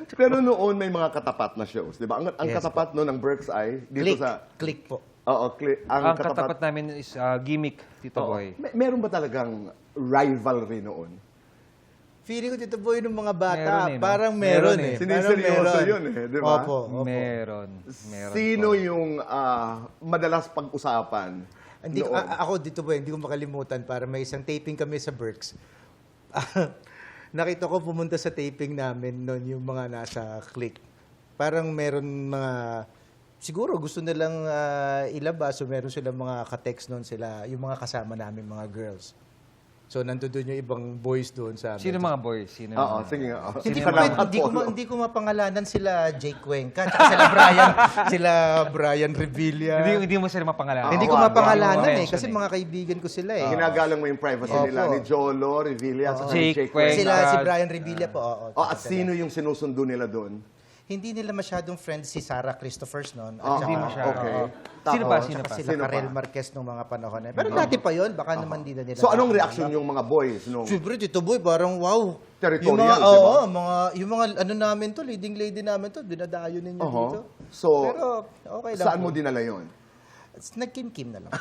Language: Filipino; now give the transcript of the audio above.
Pero noon may mga katapat na shows, di ba? Ang Yes, katapat noon ng Berks Eye, dito Click. sa... Click po. Oo, Ang katapat namin is Gimmick, Tito Oo. Boy. Meron ba talagang rivalry noon? Feeling ko Tito Boy ng mga bata, Meron eh, no? parang meron Meron eh. eh. Siniseryoso yun eh, di ba? Opo. Meron. Sino po. yung madalas pag-usapan Hindi, noon? ako dito po, hindi ko makalimutan para may isang taping kami sa Berks. Nakita ko pumunta sa taping namin noon yung mga nasa Click. Parang meron mga, siguro gusto nilang ilabas o meron silang mga ka-text noon sila, yung mga kasama namin, mga girls. So, nandun doon yung ibang boys doon sa amin. Sino mga boys? Sino Oo, mga... sige nga. oo. Hindi ko, Salamat, hindi ko, Polo. hindi ko mapangalanan sila Jake Cuenca, tsaka sila Brian Revilla. Hindi mo sila mapangalanan. Hindi ko wag, mapangalanan wag, eh, wag. kasi mga kaibigan ko sila eh. Ginagalang mo yung privacy Opo. nila ni Jolo, Revilla, sa Jake Jake Cuenca. Sila si Brian Revilla po. Oo, Oh, at sino yung sinusundo nila doon? Hindi nila masyadong friends si Sarah Christophers noon. Oh, Hindi masyado. okay. Sino Tapos, pa? Sino Saka pa? sila Sino pa? Karel Marquez nung mga panahon na yun. Pero dati pa yun, baka naman di na nila. So, anong reaksyon yung mga boys nung... Siyempre, Tito Boy, parang wow. Territorial, yung mga, di ba? oo, yung mga ano namin to, leading lady namin to, dinadayo ninyo dito. So, Pero okay lang saan po. mo dinala yun? Nagkim-kim na lang.